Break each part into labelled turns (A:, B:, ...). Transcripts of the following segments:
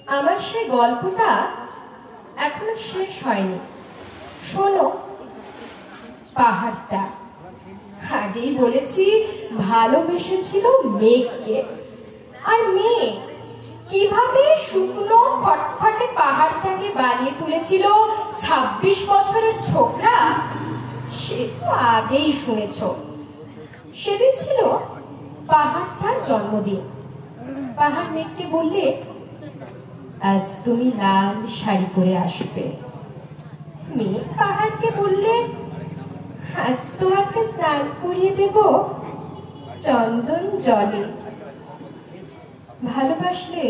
A: আমার সেই গল্পটা এখনো শেষ হয়নি। শোনো, পাহাড়টা আগেই বলেছি ভালোবেসেছিল মেঘকে, আর মেঘ কিভাবে শুকনো খটখটে পাহাড়টাকে বানিয়ে তুলেছিল 26 বছরের ছোকরা, সে তো আগেই শুনেছ। সেদিন ছিল পাহাড়টার জন্মদিন। পাহাড় মেঘকে বললে, আজ তুমি লাল শাড়ি পরে আসবে। মেঘ পাহাড়কে বললে, আজ তোমাকে স্নান করিয়ে দেব চন্দন জলে। ভালোবাসলে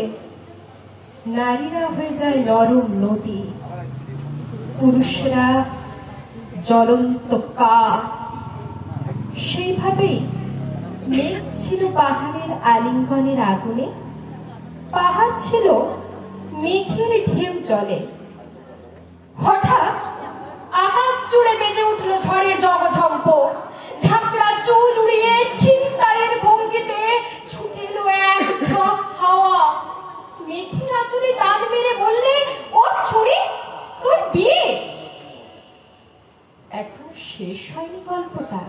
A: নারীরা হয়ে যায় নরম নদী, পুরুষরা জ্বলন্ত কাঠ। সেইভাবেই মেঘ ছিল পাহাড়ের আলিঙ্গনের আগুনে, পাহাড় ছিল মেঘের ঢেউ জলে। হঠাৎ আকাশ জুড়ে বেজে উঠল ঝড়ের জগঝম্প। ঝাঁকড়া চুল উড়িয়ে ছিনতাইয়ের ভঙ্গিতে ছুটে এলো এক ঝাঁক হাওয়া। মেঘের আঁচলে টান মেরে বললে, ওর ছুরি, তোর বিয়ে। এখন শেষ হয়নি গল্পটা।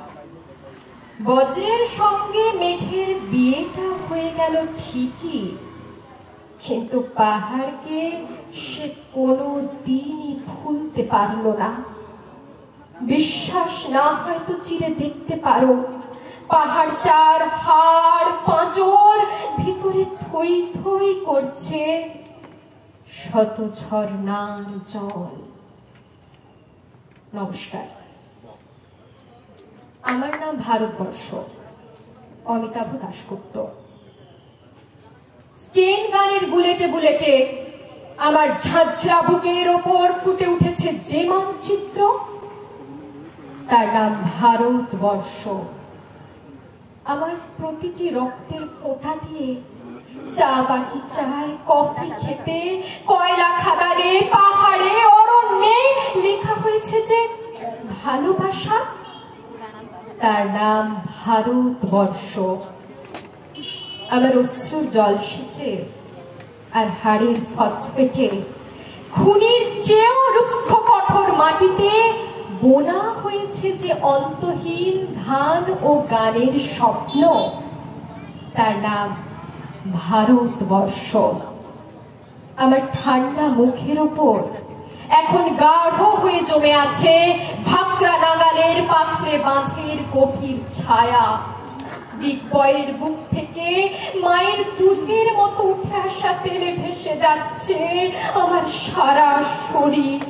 A: বজ্রের সঙ্গে মেঘের বিয়েটা হয়ে গেল ঠিকই, কিন্তু পাহাড়কে সে কোনো দিনই ভুলতে পারল না। বিশ্বাস না হয়তো চিরে দেখতে পারো, পাহাড়টার হাড় পাঁজর ভিতরে থই থই করছে শত ঝর্ণার জল। নমস্কার, আমার নাম ভারতবর্ষ, অমিতাভ দাশগুপ্ত। স্টেন গানের বুলেটে বুলেটে আমার ঝাঁঝরা বুকের ওপর ফুটে উঠেছে যে মানচিত্র, তার নাম ভারতবর্ষ। আমার প্রতিটি রক্তের ফোঁটা দিয়ে চা বাগিচায় কফি খেতে, কয়লা খাদানে, পাহাড়ে, অরণ্যে লেখা হয়েছে যে ভালোবাসা, তার নাম ভারতবর্ষ। আমার অশ্রুর জল সেচে আর হাড়ের ফসফেটে খুনির চেয়েও রুক্ষ কঠোর মাটিতে বোনা হয়েছে যে অন্তহীন ধান ও গানের স্বপ্ন, তার নাম ভারতবর্ষ। আমার ঠান্ডা মুখের ওপর এখন গাঢ় হয়ে জমে আছে ভাকরা নাগালের পাত্রে বাঁধের গভীর ছায়া। দিগ্বয়ের বুক থেকে মায়ের দুধের মতো উঠে আসা তেলে ভেসে যাচ্ছে আমার সারা শরীর।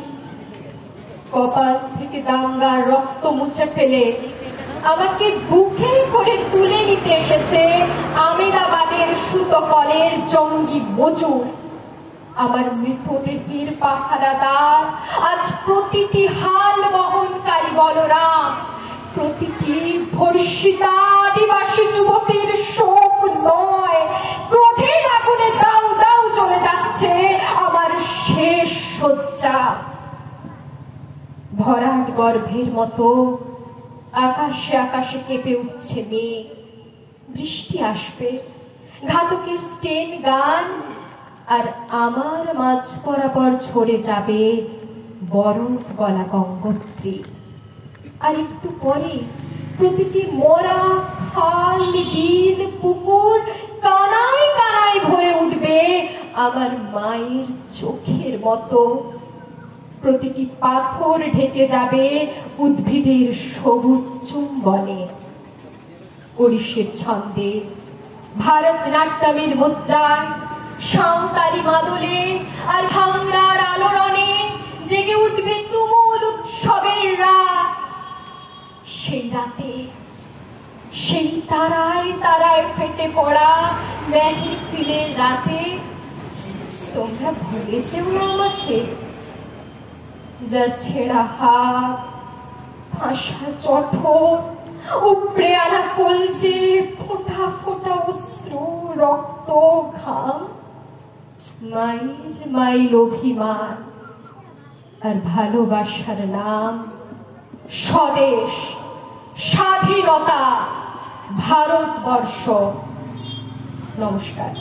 A: কপাল থেকে দাঙ্গার রক্ত মুছে ফেলে আমাকে বুকে করে তুলে নিতে এসেছে আমেদাবাদের সুতকলের জঙ্গি মজুর। আমার মৃতদেহের পাহারাদার আজ প্রতিটি হাল বহনকারী বলরাম, প্রতিটি ধর্ষিতা আদিবাসী যুবতীর শোক নয়, ক্রোধের আগুনে দাউ দাউ চলে যাচ্ছে আমার শেষ শয্যা। ভরাট গর্ভের মতো আকাশে আকাশে কেঁপে উঠছে মেঘ। বৃষ্টি আসবে, ঘাতকের স্টেন গান, আর আমার মাঝ বরাবর ঝরে যাবে বরফ গলা গঙ্গোত্রী। আর একটু পরে প্রতিটি মরা খাল, বিল, পুকুর কানায় কানায় ভরে উঠবে আমার মায়ের চোখের মতো। প্রতিটি পাথর ঢেকে যাবে উদ্ভিদের সবুজ চুম্বনে। ওড়িশের ছন্দে, ভারতনাট্যমের মুদ্রায়, সাঁওতালি মাদলে আর ভাংরার আলোড়নে জেগে উঠবে তুমুল উৎসবের রাত। সেই রাতে, সেই তারায় তারায় ফেটে পড়া মেহফিলের রাতে তোমরা ভুলে যেও না আমাকে। যা ছেঁড়া হাত, ফাঁসা জঠর, উপড়ে আনা কলজে, ফোঁটা ফোঁটা অশ্রু, রক্ত, ঘাম, মাইল মাইল অভিমান, আর ভালোবাসার নাম স্বদেশ, স্বাধীনতা, ভারতবর্ষ। নমস্কার।